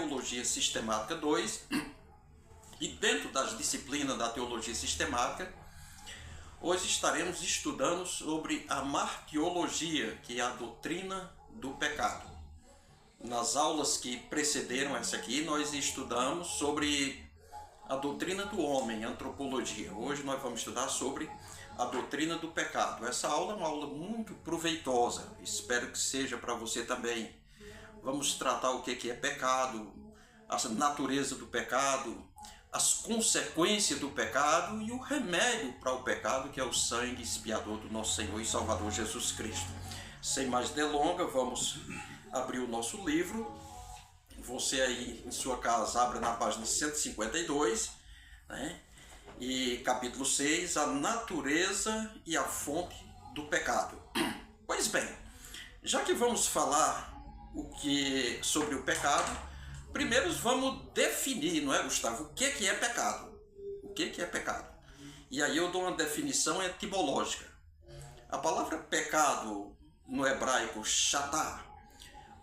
Teologia Sistemática 2, e dentro das disciplinas da Teologia Sistemática, hoje estaremos estudando sobre a martiologia, que é a doutrina do pecado. Nas aulas que precederam essa aqui, nós estudamos sobre a doutrina do homem, antropologia. Hoje nós vamos estudar sobre a doutrina do pecado. Essa aula é uma aula muito proveitosa, espero que seja para você também. Vamos tratar o que é pecado, a natureza do pecado, as consequências do pecado e o remédio para o pecado, que é o sangue expiador do nosso Senhor e Salvador Jesus Cristo. Sem mais delongas, vamos abrir o nosso livro. Você aí em sua casa abre na página 152, né? E capítulo 6, a natureza e a fonte do pecado. Pois bem, já que vamos falar sobre o pecado, primeiro vamos definir, não é, Gustavo, o que é pecado? O que é pecado? E aí eu dou uma definição etimológica. A palavra pecado no hebraico chatá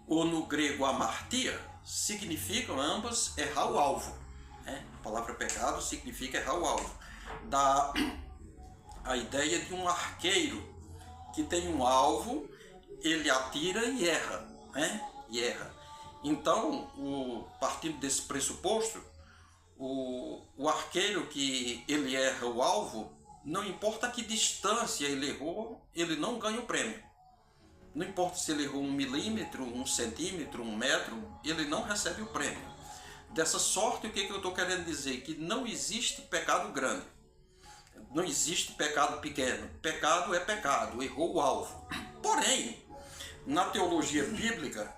ou no grego amartia significam ambas errar o alvo. Né? A palavra pecado significa errar o alvo. Dá a ideia de um arqueiro que tem um alvo, ele atira e erra. Né? E erra. Então, partindo desse pressuposto, o arqueiro que ele erra o alvo, não importa a que distância ele errou, ele não ganha o prêmio. Não importa se ele errou 1 milímetro, 1 centímetro, 1 metro, ele não recebe o prêmio. Dessa sorte, o que eu estou querendo dizer? Que não existe pecado grande. Não existe pecado pequeno. Pecado é pecado, errou o alvo. Porém, na teologia bíblica,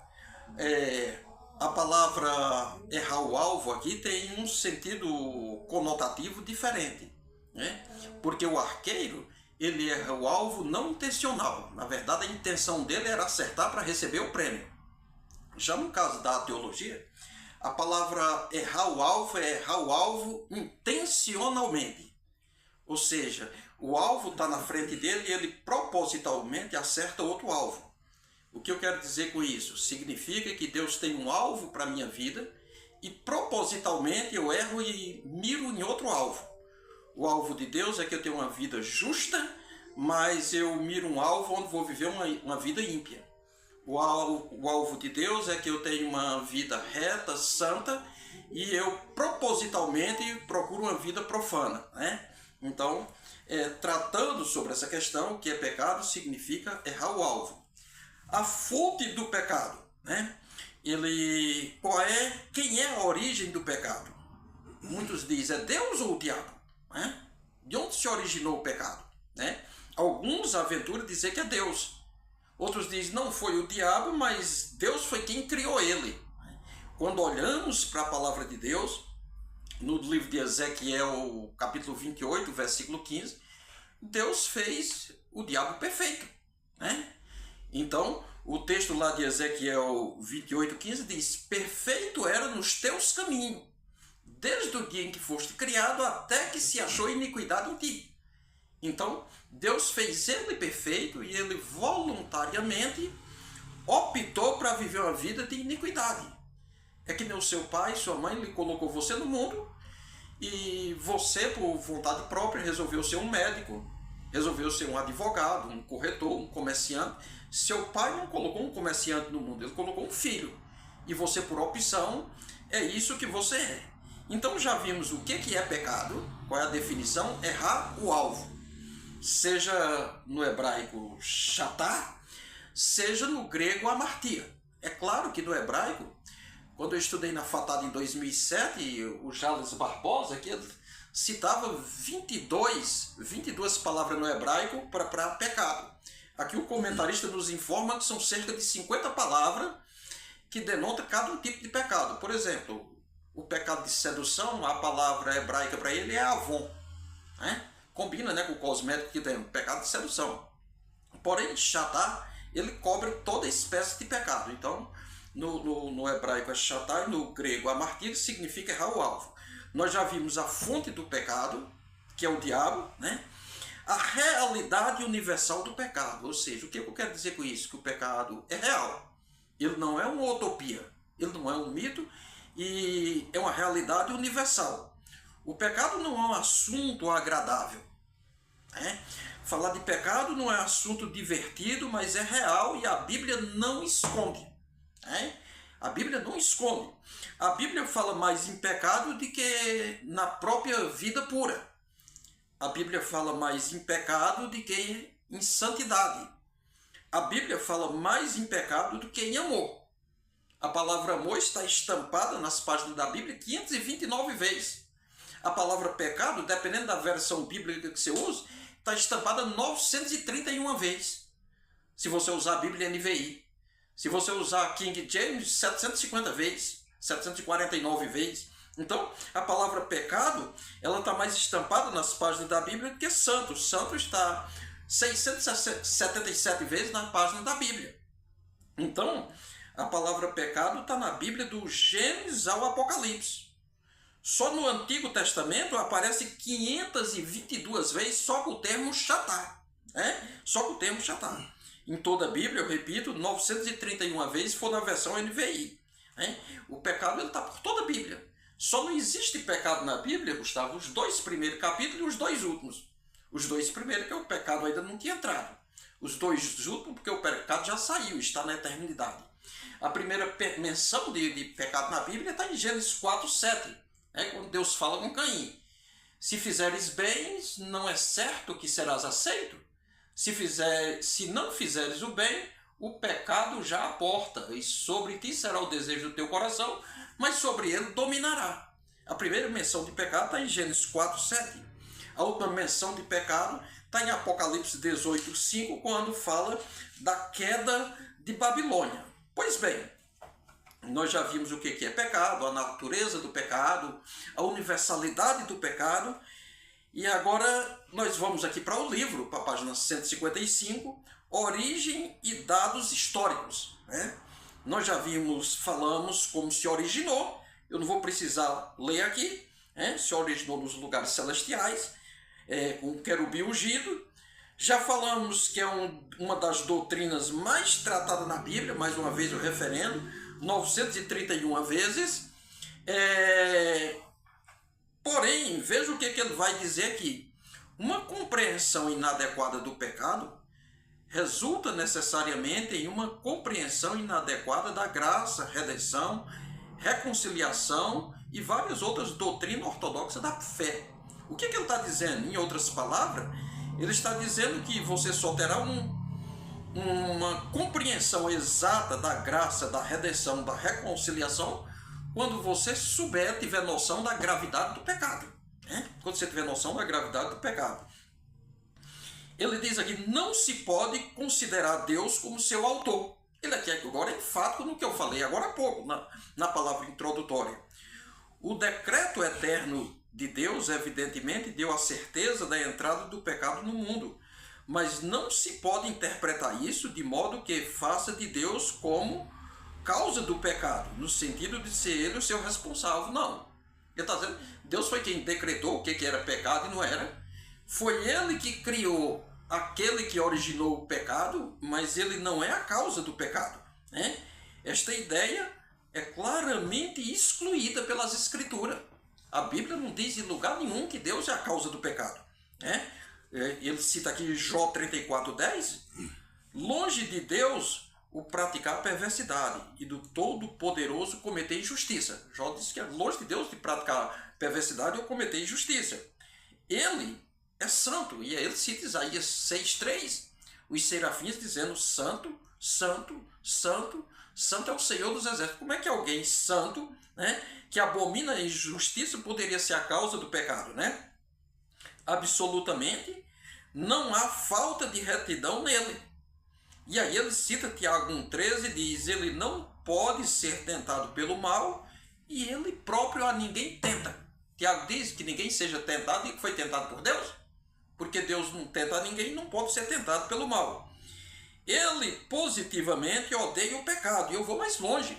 a palavra errar o alvo aqui tem um sentido conotativo diferente. Né? Porque o arqueiro, ele erra o alvo não intencional. Na verdade, a intenção dele era acertar para receber o prêmio. Já no caso da teologia, a palavra errar o alvo é errar o alvo intencionalmente. Ou seja, o alvo está na frente dele e ele propositalmente acerta outro alvo. O que eu quero dizer com isso? Significa que Deus tem um alvo para a minha vida e propositalmente eu erro e miro em outro alvo. O alvo de Deus é que eu tenha uma vida justa, mas eu miro um alvo onde vou viver uma vida ímpia. O alvo de Deus é que eu tenha uma vida reta, santa, e eu propositalmente procuro uma vida profana. Né? Então, tratando sobre essa questão, o que é pecado significa errar o alvo. A fonte do pecado, né? Quem é a origem do pecado? Muitos dizem, é Deus ou o diabo? Né? De onde se originou o pecado? Né? Alguns aventuram dizer que é Deus. Outros dizem, não foi o diabo, mas Deus foi quem criou ele. Quando olhamos para a palavra de Deus, no livro de Ezequiel, capítulo 28, versículo 15, Deus fez o diabo perfeito. Né? Então, o texto lá de Ezequiel 28:15 diz, perfeito era nos teus caminhos, desde o dia em que foste criado até que se achou iniquidade em ti. Então, Deus fez ele perfeito e ele voluntariamente optou para viver uma vida de iniquidade. É que nem o seu pai e sua mãe lhe colocou você no mundo e você, por vontade própria, resolveu ser um médico, resolveu ser um advogado, um corretor, um comerciante. Seu pai não colocou um comerciante no mundo, ele colocou um filho. E você, por opção, é isso que você é. Então já vimos o que é pecado, qual é a definição, errar o alvo. Seja no hebraico chatá, seja no grego amartia. É claro que no hebraico, quando eu estudei na FATAD em 2007, o Jales Barbosa, que ele citava 22 palavras no hebraico para pecado. Aqui o comentarista nos informa que são cerca de 50 palavras que denotam cada tipo de pecado. Por exemplo, o pecado de sedução, a palavra hebraica para ele é avon. Né? Combina, né, com o cosmético que tem, pecado de sedução. Porém, chatá, ele cobre toda espécie de pecado. Então, no hebraico é chatá e no grego amartia, significa errar o alvo. Nós já vimos a fonte do pecado, que é o diabo, né? A realidade universal do pecado. Ou seja, o que eu quero dizer com isso? Que o pecado é real. Ele não é uma utopia, ele não é um mito e é uma realidade universal. O pecado não é um assunto agradável, né? Falar de pecado não é um assunto divertido, mas é real e a Bíblia não esconde, né? A Bíblia não esconde. A Bíblia fala mais em pecado do que na própria vida pura. A Bíblia fala mais em pecado do que em santidade. A Bíblia fala mais em pecado do que em amor. A palavra amor está estampada nas páginas da Bíblia 529 vezes. A palavra pecado, dependendo da versão bíblica que você usa, está estampada 931 vezes. Se você usar a Bíblia NVI. Se você usar King James, 750 vezes. 749 vezes. Então, a palavra pecado, ela está mais estampada nas páginas da Bíblia do que santo. Santo está 677 vezes na página da Bíblia. Então, a palavra pecado está na Bíblia do Gênesis ao Apocalipse. Só no Antigo Testamento aparece 522 vezes só com o termo chatá. Só com o termo chatá. Em toda a Bíblia, eu repito, 931 vezes for na versão NVI. O pecado está por toda a Bíblia. Só não existe pecado na Bíblia, Gustavo, os 2 primeiros capítulos e os 2 últimos. Os 2 primeiros que o pecado ainda não tinha entrado. Os 2 últimos porque o pecado já saiu, está na eternidade. A primeira menção de pecado na Bíblia está em Gênesis 4:7, quando Deus fala com Caim. Se fizeres bem, não é certo que serás aceito. Se não fizeres o bem, o pecado já aporta, e sobre ti será o desejo do teu coração, mas sobre ele dominará. A primeira menção de pecado está em Gênesis 4:7. A última menção de pecado está em Apocalipse 18:5, quando fala da queda de Babilônia. Pois bem, nós já vimos o que é pecado, a natureza do pecado, a universalidade do pecado, e agora nós vamos aqui para o livro, para a página 155, Origem e Dados Históricos. Nós já falamos como se originou, eu não vou precisar ler aqui, se originou nos lugares celestiais, com o querubim ungido. Já falamos que é uma das doutrinas mais tratadas na Bíblia, mais uma vez o referendo, 931 vezes. Porém, veja o que ele vai dizer aqui. Uma compreensão inadequada do pecado resulta necessariamente em uma compreensão inadequada da graça, redenção, reconciliação e várias outras doutrinas ortodoxas da fé. O que ele está dizendo? Em outras palavras, ele está dizendo que você só terá uma compreensão exata da graça, da redenção, da reconciliação, quando você tiver noção da gravidade do pecado. Quando você tiver noção da gravidade do pecado. Ele diz aqui, não se pode considerar Deus como seu autor. Ele aqui agora é enfático no que eu falei agora há pouco, na palavra introdutória. O decreto eterno de Deus, evidentemente, deu a certeza da entrada do pecado no mundo. Mas não se pode interpretar isso de modo que faça de Deus como causa do pecado, no sentido de ser ele o seu responsável. Não. Ele está dizendo, Deus foi quem decretou o que era pecado e não era. Foi ele que criou aquele que originou o pecado, mas ele não é a causa do pecado. Esta ideia é claramente excluída pelas Escrituras. A Bíblia não diz em lugar nenhum que Deus é a causa do pecado. Ele cita aqui Jó 34:10. Longe de Deus o praticar perversidade e do Todo-Poderoso cometer injustiça. Jó diz que é longe de Deus de praticar perversidade ou cometer injustiça. Ele é santo, e aí ele cita Isaías 6:3, os serafins dizendo santo, santo, santo, santo é o Senhor dos Exércitos. Como é que alguém santo, que abomina a injustiça poderia ser a causa do pecado? Absolutamente não há falta de retidão nele. E aí ele cita Tiago 1,13 e diz, ele não pode ser tentado pelo mal e ele próprio a ninguém tenta. Tiago diz que ninguém seja tentado e que foi tentado por Deus, porque Deus não tenta ninguém, não pode ser tentado pelo mal. Ele positivamente odeia o pecado, e eu vou mais longe.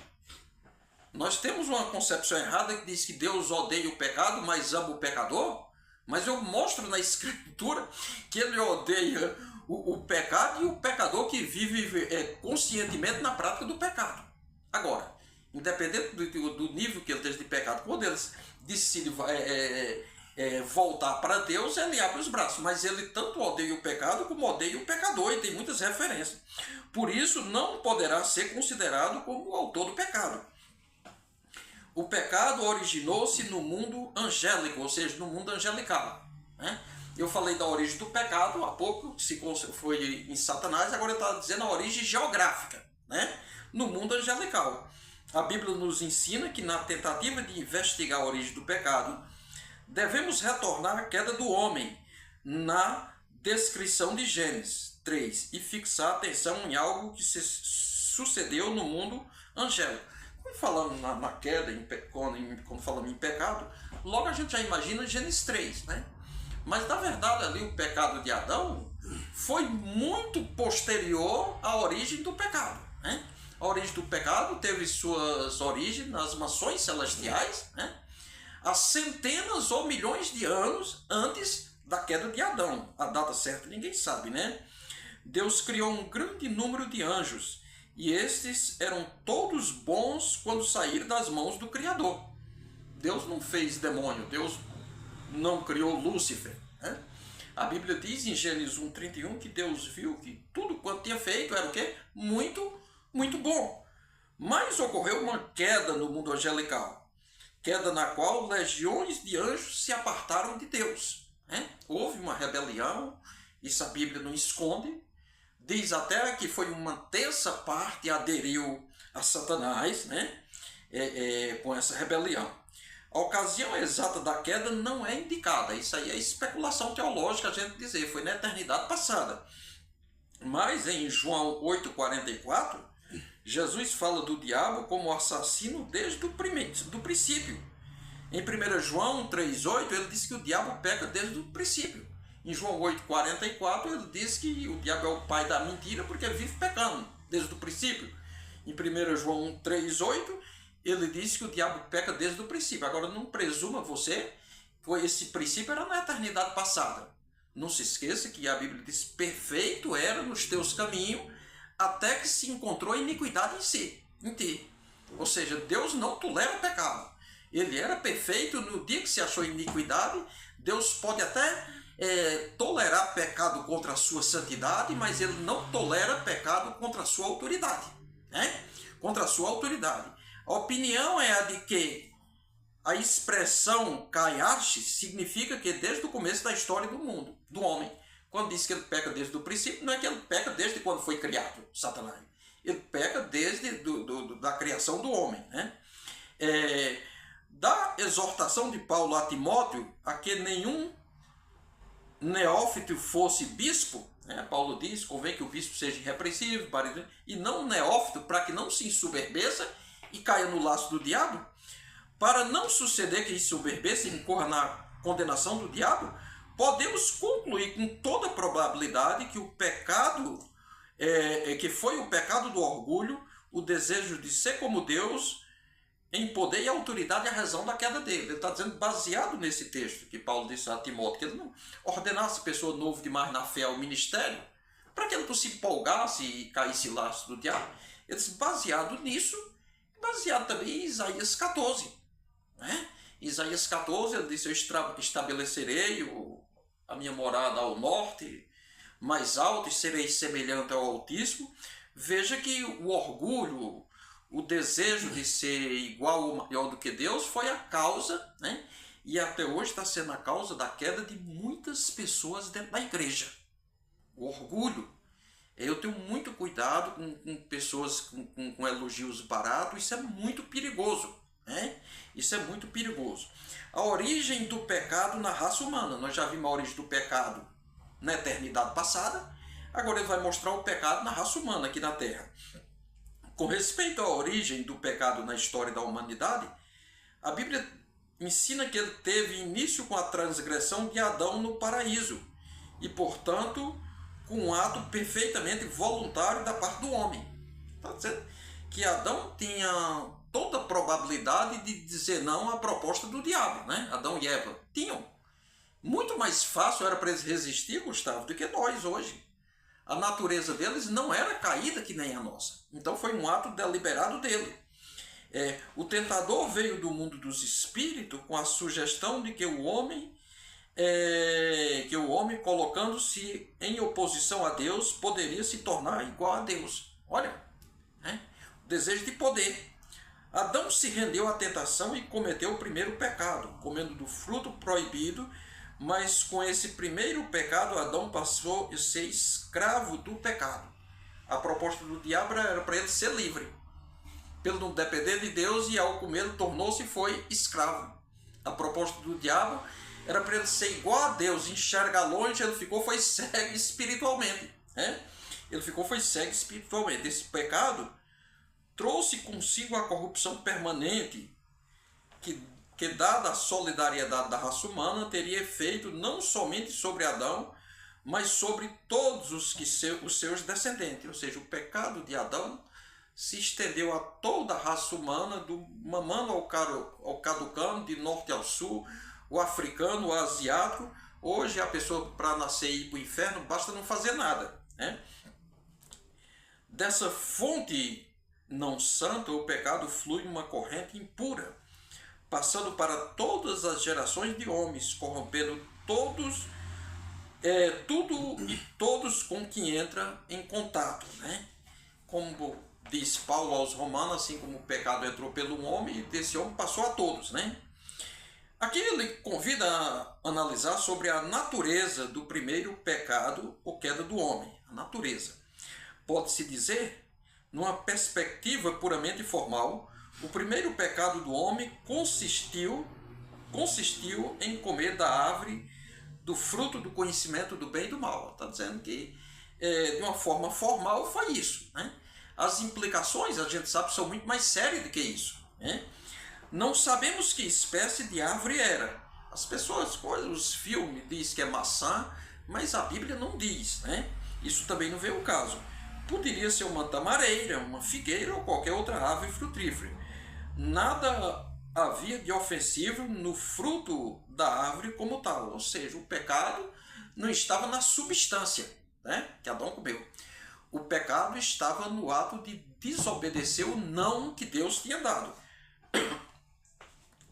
Nós temos uma concepção errada que diz que Deus odeia o pecado, mas ama o pecador, mas eu mostro na Escritura que ele odeia o pecado e o pecador que vive conscientemente na prática do pecado. Agora, independente do nível que ele esteja pecado. Quando ele decide voltar para Deus, ele abre os braços. Mas ele tanto odeia o pecado como odeia o pecador, e tem muitas referências. Por isso, não poderá ser considerado como o autor do pecado. O pecado originou-se no mundo angélico, ou seja, no mundo angelical, né? Eu falei da origem do pecado há pouco, se foi em Satanás, agora eu estava dizendo a origem geográfica, né? No mundo angelical. A Bíblia nos ensina que na tentativa de investigar a origem do pecado, devemos retornar à queda do homem na descrição de Gênesis 3 e fixar atenção em algo que se sucedeu no mundo angélico. Quando falamos na queda, quando falamos em pecado, logo a gente já imagina Gênesis 3, né? Mas na verdade ali o pecado de Adão foi muito posterior à origem do pecado, né? A origem do pecado teve suas origens nas mansões celestiais, né? Há centenas ou milhões de anos antes da queda de Adão. A data certa ninguém sabe, né? Deus criou um grande número de anjos, e estes eram todos bons quando saíram das mãos do Criador. Deus não fez demônio, Deus não criou Lúcifer, né? A Bíblia diz em Gênesis 1:31 que Deus viu que tudo quanto tinha feito era o quê? Muito, muito bom. Mas ocorreu uma queda no mundo angelical, queda na qual legiões de anjos se apartaram de Deus, né? Houve uma rebelião, isso a Bíblia não esconde. Diz até que foi uma terça parte aderiu a Satanás, né? Com essa rebelião. A ocasião exata da queda não é indicada. Isso aí é especulação teológica, a gente dizer. Foi na eternidade passada. Mas em João 8,44, Jesus fala do diabo como assassino desde o princípio. Em 1 João 3,8, ele diz que o diabo peca desde o princípio. Em João 8,44, ele diz que o diabo é o pai da mentira porque vive pecando desde o princípio. Em 1 João 3,8, ele diz que o diabo peca desde o princípio. Agora, não presuma você que esse princípio era na eternidade passada. Não se esqueça que a Bíblia diz: perfeito era nos teus caminhos, até que se encontrou iniquidade em ti. Ou seja, Deus não tolera o pecado. Ele era perfeito no dia que se achou iniquidade. Deus pode até tolerar pecado contra a sua santidade, mas ele não tolera pecado contra a sua autoridade, né? Contra a sua autoridade. A opinião é a de que a expressão Kaiarche significa que desde o começo da história do mundo, do homem, quando diz que ele peca desde o princípio, não é que ele peca desde quando foi criado, Satanás. Ele peca desde da criação do homem, né? Da exortação de Paulo a Timóteo a que nenhum neófito fosse bispo, né? Paulo diz: convém que o bispo seja irrepreensível e não neófito, para que não se ensoberbeça e caia no laço do diabo. Para não suceder que ensoberbeça e incorra na condenação do diabo, podemos concluir com toda probabilidade que o pecado, que foi o pecado do orgulho, o desejo de ser como Deus, em poder e autoridade, a razão da queda dele. Ele está dizendo, baseado nesse texto que Paulo disse a Timóteo, que ele não ordenasse pessoa nova demais na fé ao ministério, para que ele não se empolgasse e caísse laço do diabo. Ele disse, baseado nisso, baseado também em Isaías 14. Né? Isaías 14, ele disse: eu estabelecerei a minha morada ao norte, mais alto, e serei semelhante ao Altíssimo. Veja que o orgulho, o desejo de ser igual ou maior do que Deus foi a causa, né? E até hoje está sendo a causa da queda de muitas pessoas dentro da igreja. O orgulho. Eu tenho muito cuidado com pessoas com elogios baratos. Isso é muito perigoso, né? Isso é muito perigoso. A origem do pecado na raça humana. Nós já vimos a origem do pecado na eternidade passada. Agora ele vai mostrar o pecado na raça humana aqui na Terra. Com respeito à origem do pecado na história da humanidade, a Bíblia ensina que ele teve início com a transgressão de Adão no paraíso e, portanto, com um ato perfeitamente voluntário da parte do homem. Está dizendo que Adão tinha toda a probabilidade de dizer não à proposta do diabo, né? Adão e Eva tinham. Muito mais fácil era para eles resistir, Gustavo, do que nós hoje. A natureza deles não era caída que nem a nossa. Então foi um ato deliberado dele. O tentador veio do mundo dos espíritos com a sugestão de que o homem, colocando-se em oposição a Deus, poderia se tornar igual a Deus. Olha, o desejo de poder. Adão se rendeu à tentação e cometeu o primeiro pecado, comendo do fruto proibido, mas com esse primeiro pecado Adão passou a ser escravo do pecado. A proposta do diabo era para ele ser livre, pelo não depender de Deus, e ao comer tornou-se foi escravo. A proposta do diabo era para ele ser igual a Deus, enxergar longe, ele foi cego espiritualmente. Foi cego espiritualmente. Esse pecado trouxe consigo a corrupção permanente que dada a solidariedade da raça humana, teria efeito não somente sobre Adão, mas sobre todos os seus descendentes. Ou seja, o pecado de Adão se estendeu a toda a raça humana, do mamano ao caducano, de norte ao sul, o africano, o asiático. Hoje a pessoa, para nascer e ir para o inferno, basta não fazer nada. Dessa fonte não santa, o pecado flui uma corrente impura, passando para todas as gerações de homens, corrompendo tudo e todos com que entra em contato. Como diz Paulo aos Romanos, assim como o pecado entrou pelo homem, desse homem passou a todos. Aqui ele convida a analisar sobre a natureza do primeiro pecado ou queda do homem. A natureza. Pode-se dizer, numa perspectiva puramente formal, o primeiro pecado do homem consistiu em comer da árvore do fruto do conhecimento do bem e do mal. Está dizendo que, de uma forma formal, foi isso. As implicações, a gente sabe, são muito mais sérias do que isso. Não sabemos que espécie de árvore era. As pessoas, os filmes dizem que é maçã, mas a Bíblia não diz. Isso também não vê o caso. Poderia ser uma tamareira, uma figueira ou qualquer outra árvore frutífera. Nada havia de ofensivo no fruto da árvore como tal. Ou seja, o pecado não estava na substância, que Adão comeu. O pecado estava no ato de desobedecer o não que Deus tinha dado.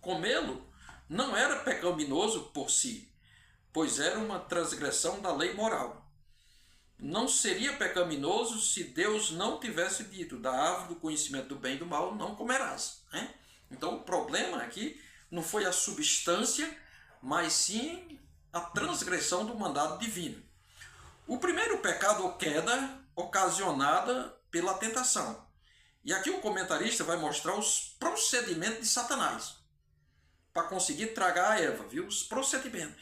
Comê-lo não era pecaminoso por si, pois era uma transgressão da lei moral. Não seria pecaminoso se Deus não tivesse dito: da árvore do conhecimento do bem e do mal não comerás. Então o problema aqui não foi a substância, mas sim a transgressão do mandado divino. O primeiro pecado ou queda ocasionada pela tentação. E aqui o comentarista vai mostrar os procedimentos de Satanás para conseguir tragar a Eva, viu? Os procedimentos.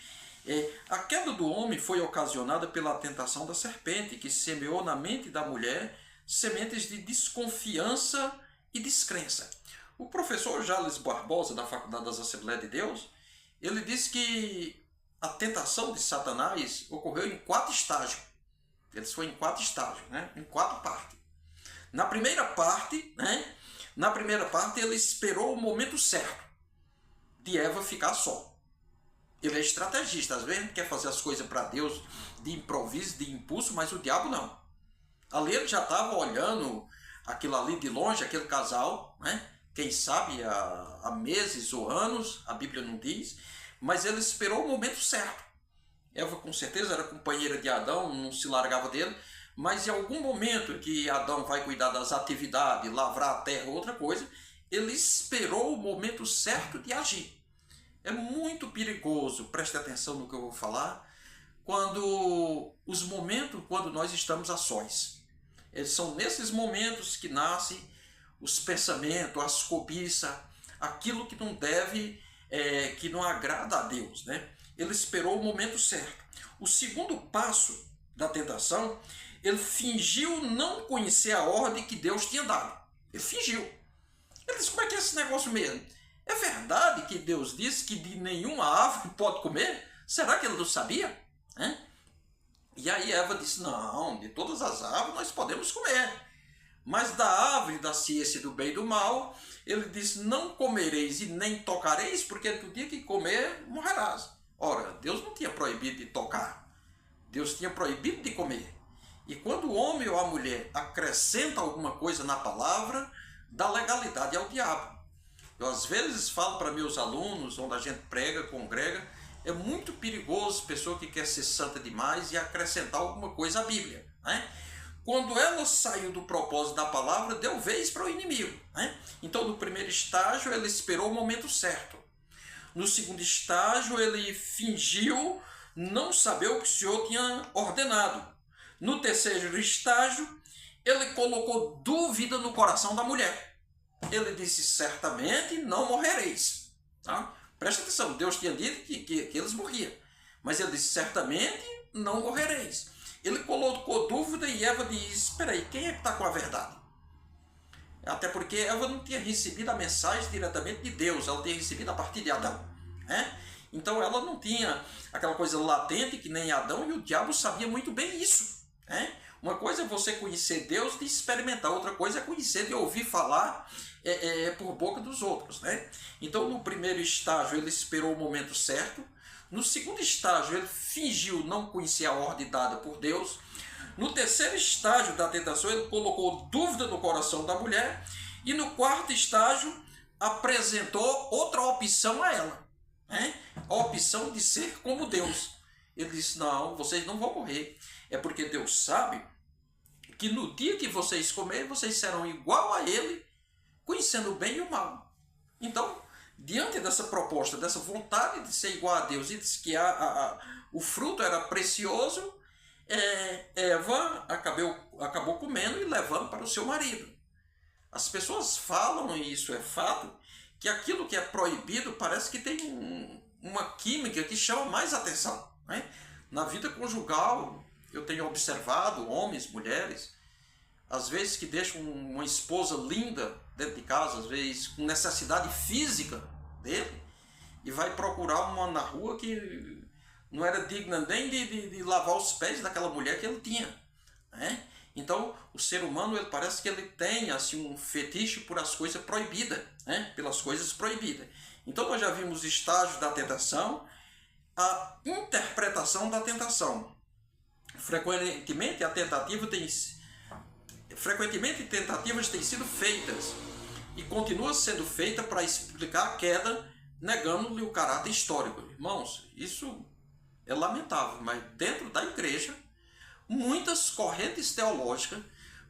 A queda do homem foi ocasionada pela tentação da serpente, que semeou na mente da mulher sementes de desconfiança e descrença. O professor Jales Barbosa, da Faculdade das Assembleias de Deus, ele disse que a tentação de Satanás ocorreu em 4 estágios. Ele foi em 4 estágios, em 4 partes. Na primeira parte, ele esperou o momento certo de Eva ficar só. Ele é estrategista, às vezes quer fazer as coisas para Deus de improviso, de impulso, mas o diabo não. Ali ele já estava olhando aquilo ali de longe, aquele casal, quem sabe há meses ou anos, a Bíblia não diz, mas ele esperou o momento certo. Eva com certeza era companheira de Adão, não se largava dele, mas em algum momento que Adão vai cuidar das atividades, lavrar a terra, outra coisa, ele esperou o momento certo de agir. É muito perigoso, preste atenção no que eu vou falar, quando nós estamos a sós. São nesses momentos que nascem os pensamentos, as cobiças, aquilo que não deve, que não agrada a Deus. Ele esperou o momento certo. O segundo passo da tentação, ele fingiu não conhecer a ordem que Deus tinha dado. Ele fingiu. Ele disse: como é que é esse negócio mesmo? É verdade que Deus disse que de nenhuma árvore pode comer? Será que ele não sabia? E aí Eva disse: não, de todas as árvores nós podemos comer. Mas da árvore da ciência do bem e do mal, ele disse: não comereis e nem tocareis, porque no dia que comer, morrerás. Ora, Deus não tinha proibido de tocar. Deus tinha proibido de comer. E quando o homem ou a mulher acrescenta alguma coisa na palavra, da legalidade ao diabo. Eu às vezes falo para meus alunos, onde a gente prega, congrega, é muito perigoso pessoa que quer ser santa demais e acrescentar alguma coisa à Bíblia, né? Quando ela saiu do propósito da palavra, deu vez para o inimigo, né? Então, no primeiro estágio, ele esperou o momento certo. No segundo estágio, ele fingiu não saber o que o Senhor tinha ordenado. No terceiro estágio, ele colocou dúvida no coração da mulher. Ele disse, certamente não morrereis. Tá? Presta atenção, Deus tinha dito que eles morriam. Mas ele disse, certamente não morrereis. Ele colocou dúvida e Eva disse, espera aí, quem é que está com a verdade? Até porque Eva não tinha recebido a mensagem diretamente de Deus, ela tinha recebido a partir de Adão, né? Então ela não tinha aquela coisa latente que nem Adão, e o diabo sabia muito bem isso, né? Uma coisa é você conhecer Deus de experimentar, outra coisa é conhecer de ouvir falar por boca dos outros, né? Então no primeiro estágio ele esperou o momento certo, no segundo estágio ele fingiu não conhecer a ordem dada por Deus, no terceiro estágio da tentação ele colocou dúvida no coração da mulher, e no quarto estágio apresentou outra opção a ela, né? A opção de ser como Deus. Ele disse, não, vocês não vão morrer, é porque Deus sabe que no dia que vocês comerem, vocês serão igual a Ele, conhecendo o bem e o mal. Então, diante dessa proposta, dessa vontade de ser igual a Deus, e disse que o fruto era precioso, Eva acabou comendo e levando para o seu marido. As pessoas falam, e isso é fato, que aquilo que é proibido parece que tem uma química que chama mais atenção, né? Na vida conjugal, eu tenho observado homens, mulheres, às vezes que deixam uma esposa linda dentro de casa, às vezes com necessidade física dele, e vai procurar uma na rua que não era digna nem de lavar os pés daquela mulher que ele tinha, né? Então, o ser humano, ele parece que ele tem assim, um fetiche por as coisas proibidas, né? Pelas coisas proibidas. Então, nós já vimos o estágio da tentação, a interpretação da tentação. Frequentemente tentativas têm sido feitas e continua sendo feita para explicar a queda, negando-lhe o caráter histórico. Irmãos, isso é lamentável, mas dentro da igreja, muitas correntes teológicas,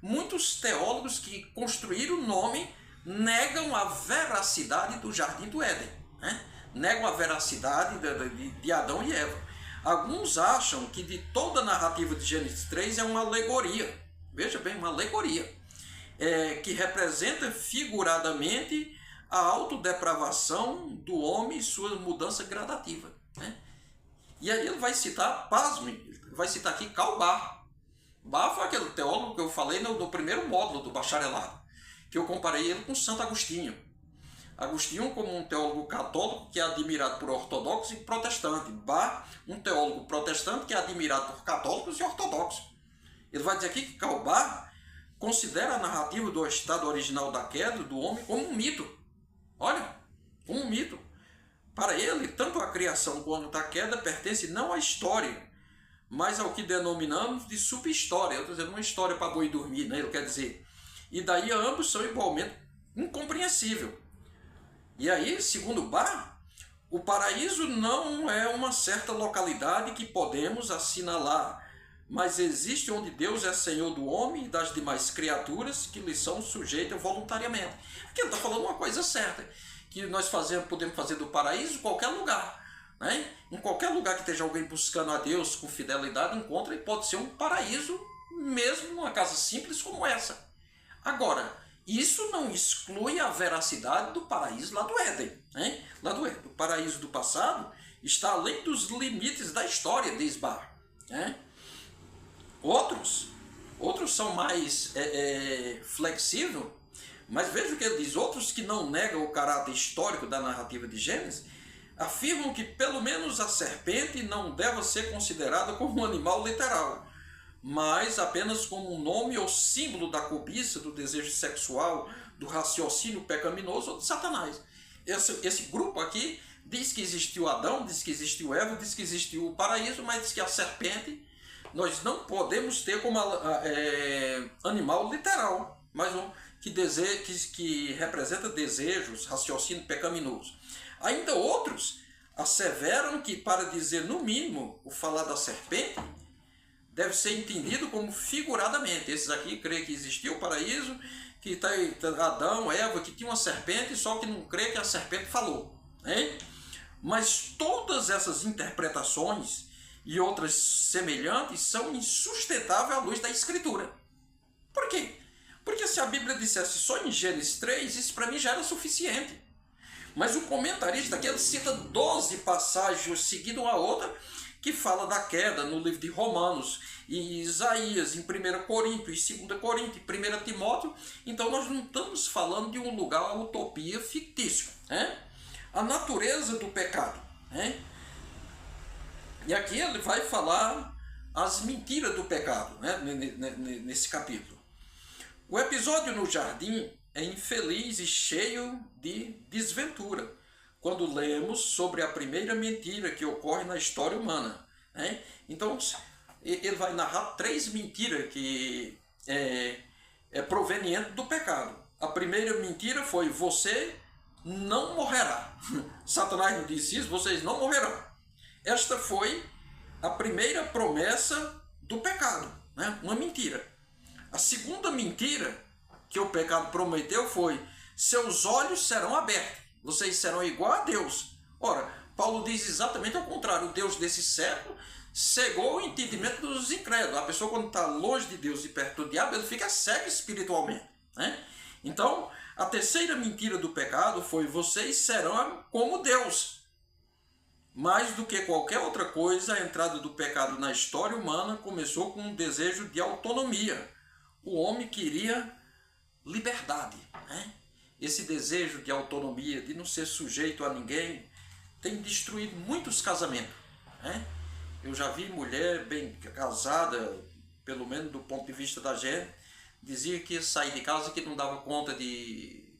muitos teólogos que construíram o nome, negam a veracidade do Jardim do Éden, né? Negam a veracidade de Adão e Eva. Alguns acham que de toda a narrativa de Gênesis 3 é uma alegoria. Veja bem, uma alegoria. Que representa figuradamente a autodepravação do homem e sua mudança gradativa, né? E aí ele vai citar, pasme, vai citar aqui Karl Barth. Barth foi aquele teólogo que eu falei no primeiro módulo do bacharelado, que eu comparei ele com Santo Agostinho. Agostinho como um teólogo católico que é admirado por ortodoxos e protestantes. Barth, um teólogo protestante que é admirado por católicos e ortodoxos. Ele vai dizer aqui que Karl Barth considera a narrativa do estado original da queda do homem como um mito. Olha, como um mito. Para ele, tanto a criação quanto a queda pertence não à história, mas ao que denominamos de subhistória. Eu estou dizendo uma história para boi dormir, né? Ele quer dizer. E daí ambos são igualmente incompreensíveis. E aí, segundo Barth, o paraíso não é uma certa localidade que podemos assinalar, mas existe onde Deus é Senhor do homem e das demais criaturas que lhe são sujeitas voluntariamente. Aqui ele está falando uma coisa certa, que nós podemos fazer do paraíso qualquer lugar, né? Em qualquer lugar que esteja alguém buscando a Deus com fidelidade, encontra, e pode ser um paraíso mesmo numa casa simples como essa. Agora, isso não exclui a veracidade do paraíso lá do Éden, né? Lá do Éden. O paraíso do passado está além dos limites da história, diz Barth, né? Outros são mais flexíveis, mas veja o que ele diz. Outros que não negam o caráter histórico da narrativa de Gênesis afirmam que pelo menos a serpente não deve ser considerada como um animal literal, mas apenas como um nome ou símbolo da cobiça, do desejo sexual, do raciocínio pecaminoso ou de Satanás. Esse grupo aqui diz que existiu Adão, diz que existiu Eva, diz que existiu o paraíso, mas diz que a serpente nós não podemos ter como animal literal, mas que representa desejos, raciocínio pecaminoso. Ainda outros asseveram que, para dizer no mínimo o falar da serpente, deve ser entendido como figuradamente. Esses aqui creem que existiu o paraíso, que está Adão, Eva, que tinha uma serpente, só que não crê que a serpente falou. Hein? Mas todas essas interpretações e outras semelhantes são insustentáveis à luz da Escritura. Por quê? Porque se a Bíblia dissesse só em Gênesis 3, isso para mim já era suficiente. Mas o comentarista aqui ele cita 12 passagens seguidas uma a outra que fala da queda no livro de Romanos, em Isaías, em 1 Coríntios, em 2 Coríntios, em 1 Timóteo. Então nós não estamos falando de um lugar, uma utopia fictício. Né? A natureza do pecado. Né? E aqui ele vai falar as mentiras do pecado, né? Nesse capítulo. O episódio no jardim é infeliz e cheio de desventura, quando lemos sobre a primeira mentira que ocorre na história humana. Né? Então, ele vai narrar 3 mentiras que é proveniente do pecado. A primeira mentira foi: você não morrerá. Satanás não disse isso, vocês não morrerão. Esta foi a primeira promessa do pecado, né? Uma mentira. A segunda mentira que o pecado prometeu foi: seus olhos serão abertos, vocês serão igual a Deus. Ora, Paulo diz exatamente ao contrário. O Deus desse século cegou o entendimento dos incrédulos. A pessoa, quando está longe de Deus e perto do diabo, ele fica cego espiritualmente. Né? Então, a terceira mentira do pecado foi: vocês serão como Deus. Mais do que qualquer outra coisa, a entrada do pecado na história humana começou com um desejo de autonomia. O homem queria liberdade. Né? Esse desejo de autonomia, de não ser sujeito a ninguém, tem destruído muitos casamentos. Né? Eu já vi mulher bem casada, pelo menos do ponto de vista da gente, dizia que ia sair de casa, que não dava conta de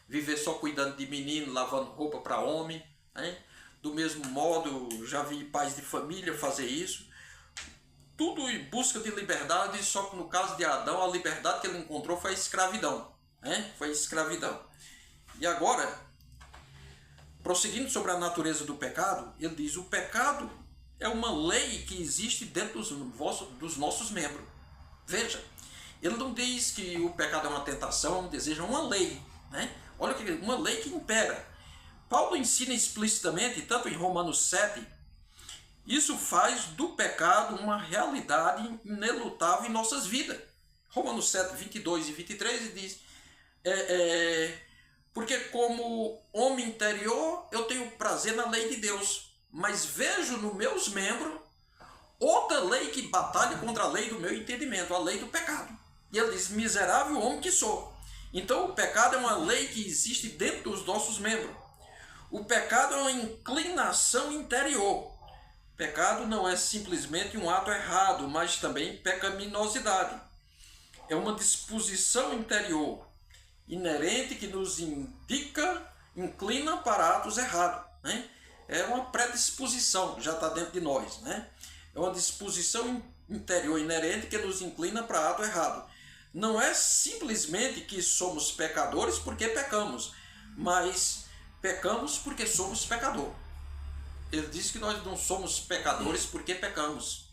viver só cuidando de menino, lavando roupa para homem. Né? Do mesmo modo, já vi pais de família fazer isso. Tudo em busca de liberdade, só que no caso de Adão, a liberdade que ele encontrou foi a escravidão. Né? Foi a escravidão. E agora, prosseguindo sobre a natureza do pecado, ele diz: o pecado é uma lei que existe dentro dos nossos membros. Veja, ele não diz que o pecado é uma tentação, um desejo, é uma lei. Né? Olha, uma lei que impera. Paulo ensina explicitamente, tanto em Romanos 7, isso faz do pecado uma realidade inelutável em nossas vidas. Romanos 7, 22 e 23, ele diz: porque como homem interior, eu tenho prazer na lei de Deus, mas vejo nos meus membros outra lei que batalha contra a lei do meu entendimento, a lei do pecado. E ele diz: miserável homem que sou. Então o pecado é uma lei que existe dentro dos nossos membros. O pecado é uma inclinação interior. Pecado não é simplesmente um ato errado, mas também pecaminosidade. É uma disposição interior inerente que nos inclina para atos errados. Né? É uma predisposição, já está dentro de nós. Né? É uma disposição interior inerente que nos inclina para ato errado. Não é simplesmente que somos pecadores porque pecamos, mas pecamos porque somos pecador. Ele diz que nós não somos pecadores porque pecamos,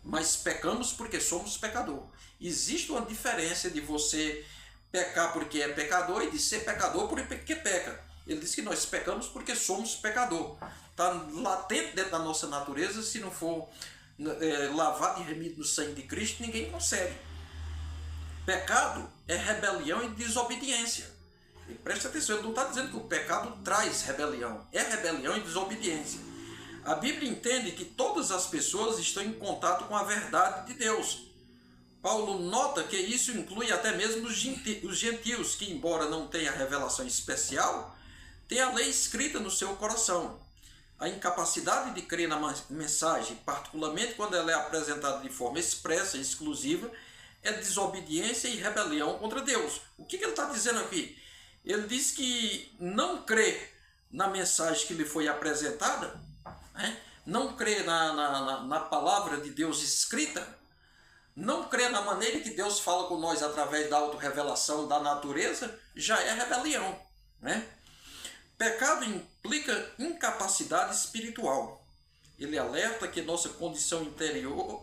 mas pecamos porque somos pecador. Existe uma diferença de você pecar porque é pecador e de ser pecador porque peca. Ele diz que nós pecamos porque somos pecador. Está latente dentro da nossa natureza. Se não for lavado e remido no sangue de Cristo, ninguém consegue. Pecado é rebelião e desobediência. E preste atenção, ele não está dizendo que o pecado traz rebelião. É rebelião e desobediência. A Bíblia entende que todas as pessoas estão em contato com a verdade de Deus. Paulo nota que isso inclui até mesmo os gentios, que embora não tenham revelação especial, têm a lei escrita no seu coração. A incapacidade de crer na mensagem, particularmente quando ela é apresentada de forma expressa e exclusiva, é desobediência e rebelião contra Deus. O que ele está dizendo aqui? Ele diz que não crê na mensagem que lhe foi apresentada, né? Não crê na palavra de Deus escrita, Não crer na maneira que Deus fala com nós através da autorrevelação da natureza já é rebelião, né? Pecado implica incapacidade espiritual. Ele alerta que nossa condição interior,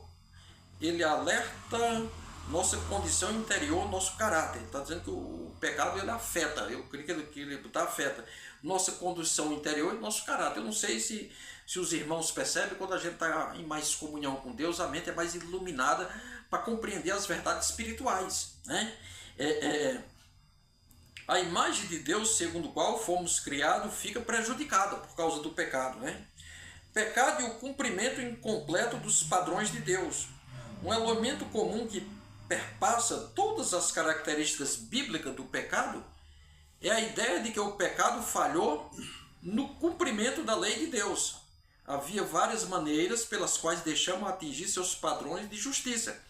nosso caráter. Ele está dizendo que o pecado ele afeta, eu creio que ele afeta nossa condição interior e nosso caráter. Eu não sei se os irmãos percebem, quando a gente está em mais comunhão com Deus, a mente é mais iluminada para compreender as verdades espirituais, né? A imagem de Deus, segundo o qual fomos criados, fica prejudicada por causa do pecado, né? Pecado e o cumprimento incompleto dos padrões de Deus. Um elemento comum que perpassa todas as características bíblicas do pecado é a ideia de que o pecado falhou no cumprimento da lei de Deus. Havia várias maneiras pelas quais deixamos atingir seus padrões de justiça.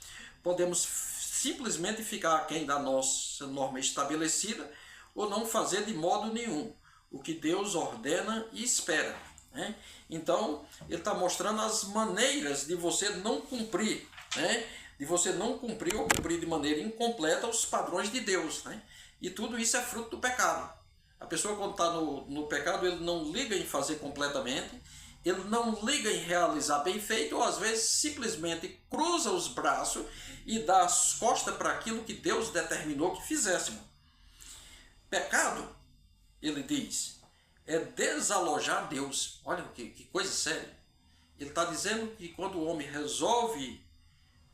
Podemos simplesmente ficar aquém da nossa norma estabelecida ou não fazer de modo nenhum o que Deus ordena e espera, né? Então, ele está mostrando as maneiras de você não cumprir, né? De você não cumprir ou cumprir de maneira incompleta os padrões de Deus, né? E tudo isso é fruto do pecado. A pessoa, quando está no pecado, ele não liga em fazer completamente, ele não liga em realizar bem feito, ou às vezes simplesmente cruza os braços e dá as costas para aquilo que Deus determinou que fizéssemos. Pecado, ele diz, é desalojar Deus. Olha que coisa séria. Ele está dizendo que quando o homem resolve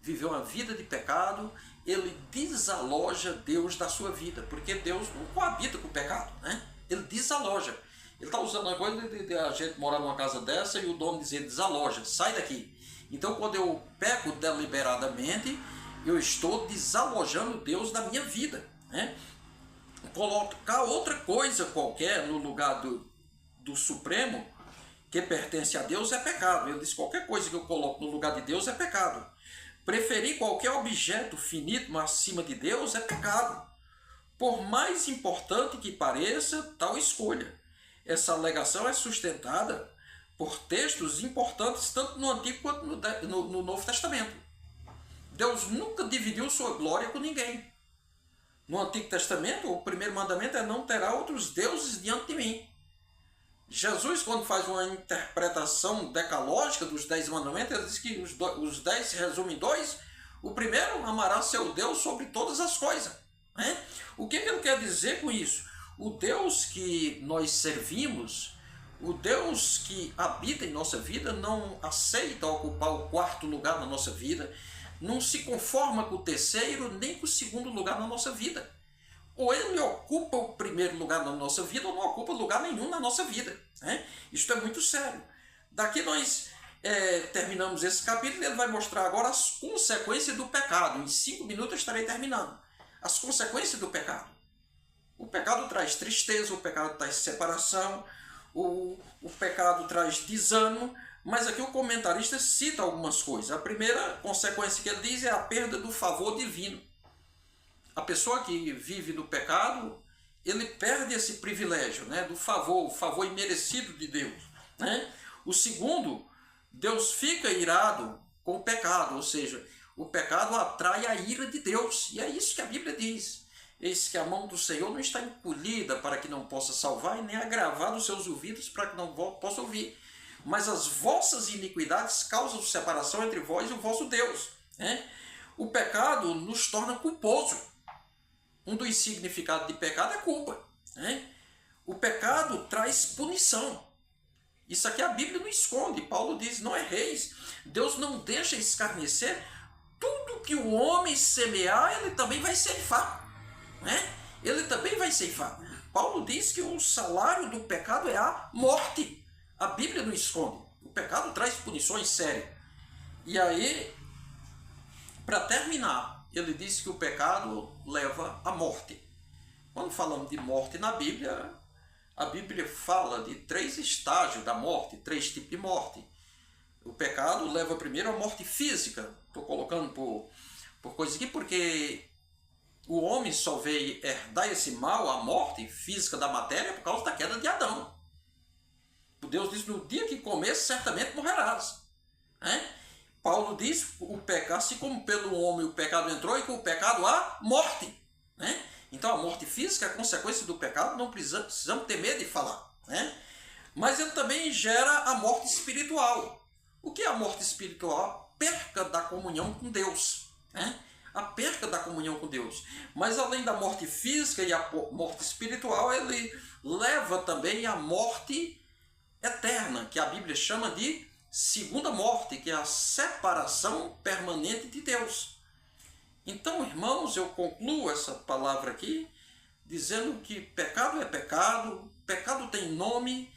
viver uma vida de pecado, ele desaloja Deus da sua vida, porque Deus não coabita com o pecado, né? Ele desaloja. Ele está usando a coisa de a gente morar numa casa dessa e o dono dizer desaloja, sai daqui. Então, quando eu peco deliberadamente, eu estou desalojando Deus da minha vida, né? Colocar outra coisa qualquer no lugar do Supremo, que pertence a Deus, é pecado. Ele diz, qualquer coisa que eu coloco no lugar de Deus é pecado. Preferir qualquer objeto finito acima de Deus é pecado. Por mais importante que pareça tal escolha. Essa alegação é sustentada por textos importantes tanto no Antigo quanto no Novo Testamento. Deus nunca dividiu sua glória com ninguém. No Antigo Testamento, o primeiro mandamento é não terá outros deuses diante de mim. Jesus, quando faz uma interpretação decalógica dos 10 mandamentos, ele diz que os 10 se resumem em 2. O primeiro, amará seu Deus sobre todas as coisas, né? O que ele quer dizer com isso? O Deus que nós servimos, o Deus que habita em nossa vida, não aceita ocupar o quarto lugar na nossa vida, não se conforma com o terceiro nem com o segundo lugar na nossa vida. Ou ele ocupa o primeiro lugar na nossa vida ou não ocupa lugar nenhum na nossa vida, né? Isto é muito sério. Daqui nós terminamos esse capítulo e ele vai mostrar agora as consequências do pecado. Em 5 minutos eu estarei terminando. As consequências do pecado. O pecado traz tristeza, o pecado traz separação, o pecado traz desânimo, mas aqui o comentarista cita algumas coisas. A primeira consequência que ele diz é a perda do favor divino. A pessoa que vive do pecado, ele perde esse privilégio, né, do favor, o favor imerecido de Deus, né? O segundo, Deus fica irado com o pecado, ou seja, o pecado atrai a ira de Deus, e é isso que a Bíblia diz. Eis que a mão do Senhor não está encolhida para que não possa salvar, e nem agravado os seus ouvidos para que não possa ouvir. Mas as vossas iniquidades causam separação entre vós e o vosso Deus, né? O pecado nos torna culposo. Um dos significados de pecado é culpa, né? O pecado traz punição. Isso aqui a Bíblia não esconde. Paulo diz, não erreis. Deus não deixa escarnecer. Tudo que o homem semear, ele também vai ceifar, né? Ele também vai ceifar. Paulo diz que o salário do pecado é a morte. A Bíblia não esconde. O pecado traz punições sérias. E aí, para terminar, ele diz que o pecado leva à morte. Quando falamos de morte na Bíblia, a Bíblia fala de 3 estágios da morte, 3 tipos de morte. O pecado leva primeiro à morte física. Estou colocando por coisa aqui porque o homem só veio herdar esse mal, a morte física da matéria, por causa da queda de Adão. Deus diz, no dia que comer, certamente morrerás, né? Paulo diz, o pecado, assim como pelo homem o pecado entrou, e com o pecado a morte, né? Então a morte física é a consequência do pecado, não precisamos ter medo de falar, né? Mas ele também gera a morte espiritual. O que é a morte espiritual? A perca da comunhão com Deus, né? A perca da comunhão com Deus. Mas além da morte física e a morte espiritual, ele leva também a morte eterna, que a Bíblia chama de segunda morte, que é a separação permanente de Deus. Então, irmãos, eu concluo essa palavra aqui dizendo que pecado é pecado, pecado tem nome,